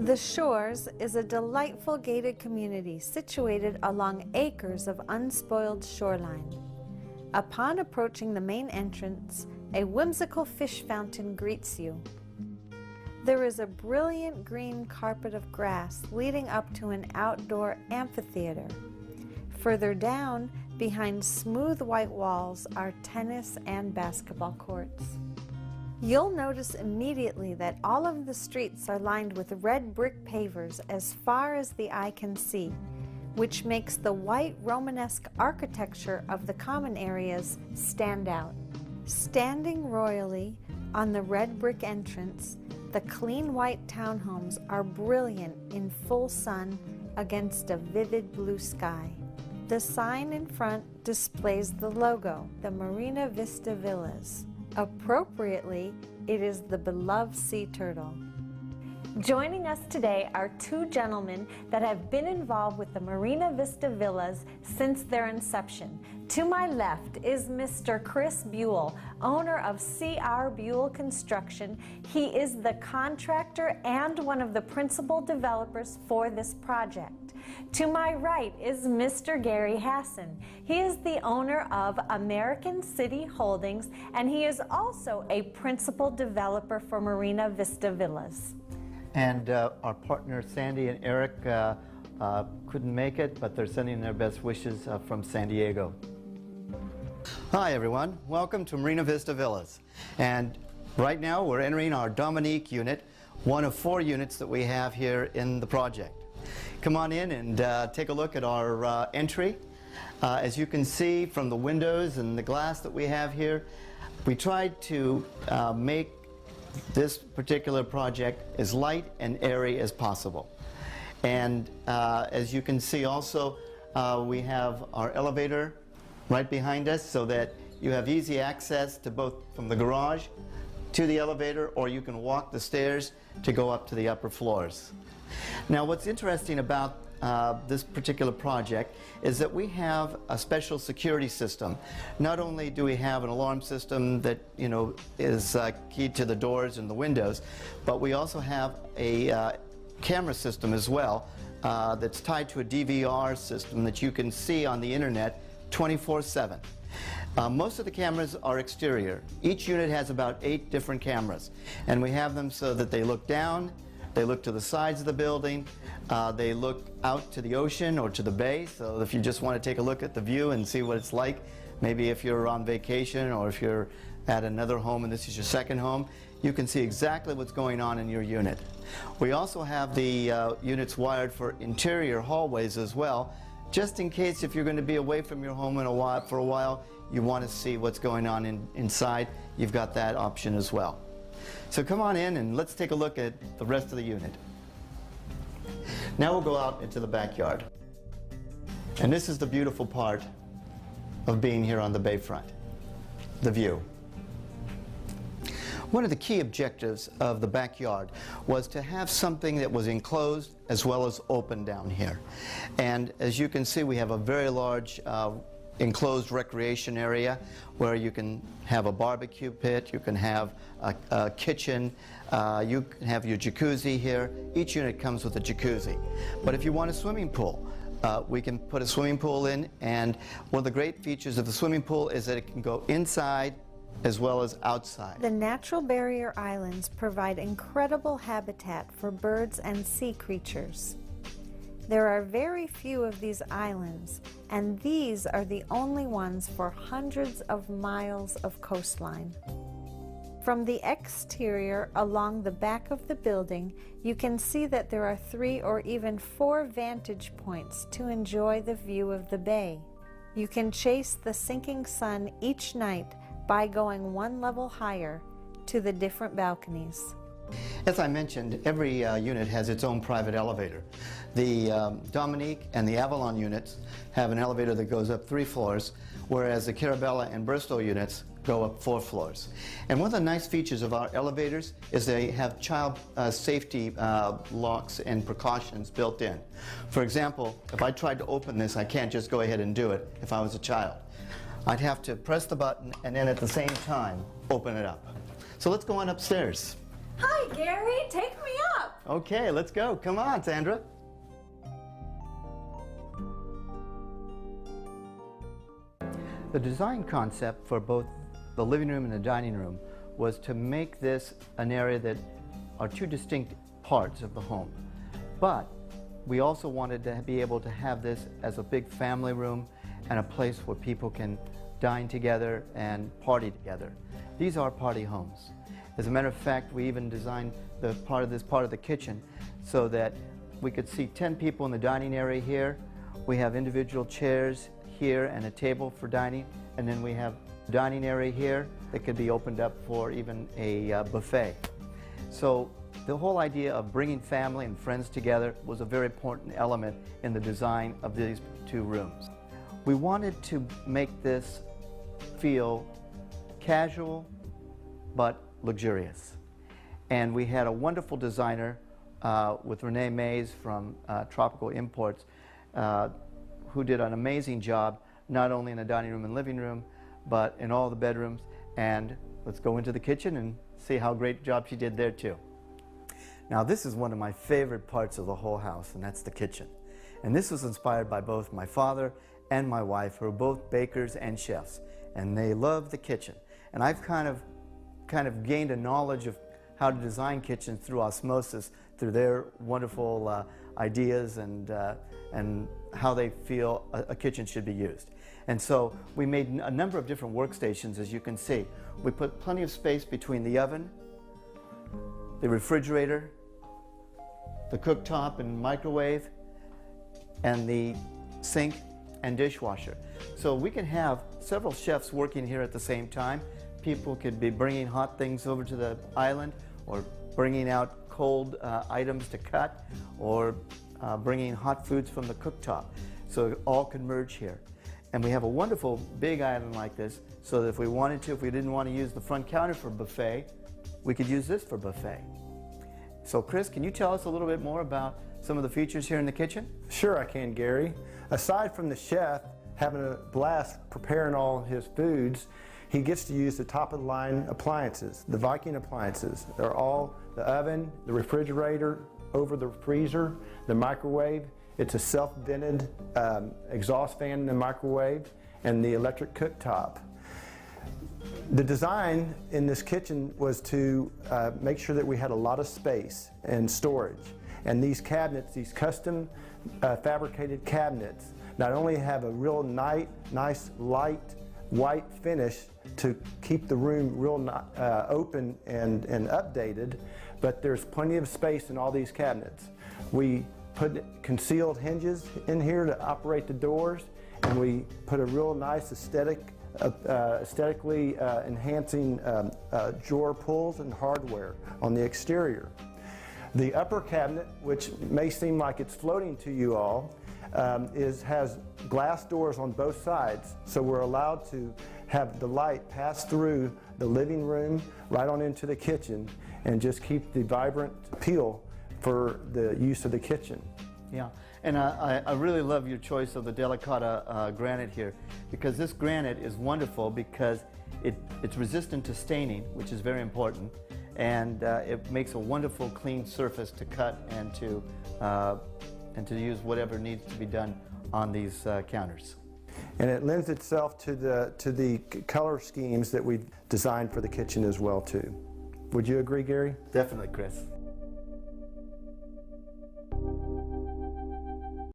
The Shores is a delightful gated community situated along acres of unspoiled shoreline. Upon approaching the main entrance, a whimsical fish fountain greets you. There is a brilliant green carpet of grass leading up to an outdoor amphitheater. Further down, behind smooth white walls, are tennis and basketball courts. You'll notice immediately that all of the streets are lined with red brick pavers as far as the eye can see, which makes the white Romanesque architecture of the common areas stand out. Standing royally on the red brick entrance, the clean white townhomes are brilliant in full sun against a vivid blue sky. The sign in front displays the logo, the Marina Vista Villas. Appropriately, it is the beloved sea turtle. Joining us today are two gentlemen that have been involved with the Marina Vista Villas since their inception. To my left is Mr. Chris Buell, owner of CR Buell Construction. He is the contractor and one of the principal developers for this project. To my right is Mr. Gary Hasson. He is the owner of American City Holdings, and he is also a principal developer for Marina Vista Villas. And our partner Sandy and Eric couldn't make it, but they're sending their best wishes from San Diego. Hi everyone, welcome to Marina Vista Villas. And right now we're entering our Dominique unit, one of 4 units that we have here in the project. Come on in and take a look at our entry. As you can see from the windows and the glass that we have here, we tried to make this particular project as light and airy as possible. And as you can see also, we have our elevator right behind us so that you have easy access to both from the garage to the elevator, or you can walk the stairs to go up to the upper floors. Now what's interesting about this particular project is that we have a special security system. Not only do we have an alarm system that is keyed to the doors and the windows, but we also have a camera system as well that's tied to a DVR system that you can see on the internet 24/7. Most of the cameras are exterior. Each unit has about 8 different cameras, and we have them so that they look down, they look to the sides of the building, they look out to the ocean or to the bay, so if you just want to take a look at the view and see what it's like, maybe if you're on vacation or if you're at another home and this is your second home, you can see exactly what's going on in your unit. We also have the units wired for interior hallways as well, just in case if you're going to be away from your home for a while, you want to see what's going on inside, you've got that option as well. So come on in and let's take a look at the rest of the unit. Now we'll go out into the backyard. And this is the beautiful part of being here on the bayfront, the view. One of the key objectives of the backyard was to have something that was enclosed as well as open down here. And as you can see, we have a very large enclosed recreation area where you can have a barbecue pit, you can have a kitchen, you can have your jacuzzi here. Each unit comes with a jacuzzi. But if you want a swimming pool, we can put a swimming pool in, and one of the great features of the swimming pool is that it can go inside as well as outside. The natural barrier islands provide incredible habitat for birds and sea creatures. There are very few of these islands, and these are the only ones for hundreds of miles of coastline. From the exterior along the back of the building, you can see that there are 3 or even 4 vantage points to enjoy the view of the bay. You can chase the sinking sun each night by going 1 level higher to the different balconies. As I mentioned, every unit has its own private elevator. The Dominique and the Avalon units have an elevator that goes up 3 floors, whereas the Carabella and Bristol units go up 4 floors. And one of the nice features of our elevators is they have child safety locks and precautions built in. For example, if I tried to open this, I can't just go ahead and do it if I was a child. I'd have to press the button and then at the same time open it up. So let's go on upstairs. Hi Gary, take me up. Okay, let's go. Come on, Sandra. The design concept for both the living room and the dining room was to make this an area that are two distinct parts of the home. But we also wanted to be able to have this as a big family room and a place where people can dine together and party together. These are party homes. As a matter of fact, we even designed this part of the kitchen so that we could see 10 people in the dining area here. We have individual chairs here and a table for dining, and then we have a dining area here that could be opened up for even a buffet. So the whole idea of bringing family and friends together was a very important element in the design of these two rooms. We wanted to make this feel casual but luxurious. And we had a wonderful designer with Renee Mays from Tropical Imports who did an amazing job, not only in the dining room and living room, but in all the bedrooms. And let's go into the kitchen and see how great a job she did there too. Now this is one of my favorite parts of the whole house, and that's the kitchen. And this was inspired by both my father and my wife, who are both bakers and chefs, and they love the kitchen. And I've kind of gained a knowledge of how to design kitchens through osmosis, through their wonderful ideas and how they feel a kitchen should be used. And so we made a number of different workstations, as you can see. We put plenty of space between the oven, the refrigerator, the cooktop and microwave, and the sink and dishwasher. So we can have several chefs working here at the same time. People could be bringing hot things over to the island, or bringing out cold items to cut, or bringing hot foods from the cooktop. So it all can merge here. And we have a wonderful big island like this, so that if we wanted to, if we didn't want to use the front counter for buffet, we could use this for buffet. So Chris, can you tell us a little bit more about some of the features here in the kitchen? Sure I can, Gary. Aside from the chef having a blast preparing all his foods, he gets to use the top-of-the-line appliances, the Viking appliances. They're all the oven, the refrigerator, over the freezer, the microwave. It's a self-vented exhaust fan in the microwave, and the electric cooktop. The design in this kitchen was to make sure that we had a lot of space and storage. And these cabinets, these custom fabricated cabinets, not only have a real nice light white finish to keep the room real open and updated, but there's plenty of space in all these cabinets. We put concealed hinges in here to operate the doors, and we put a real nice aesthetically enhancing drawer pulls and hardware on the exterior. The upper cabinet, which may seem like it's floating to you all, has glass doors on both sides, so we're allowed to have the light pass through the living room right on into the kitchen and just keep the vibrant appeal for the use of the kitchen. Yeah, and I really love your choice of the Delicata granite here, because this granite is wonderful because it's resistant to staining, which is very important, and it makes a wonderful clean surface to cut and to use whatever needs to be done on these counters. And it lends itself to the color schemes that we've designed for the kitchen as well too. Would you agree, Gary? Definitely, Chris.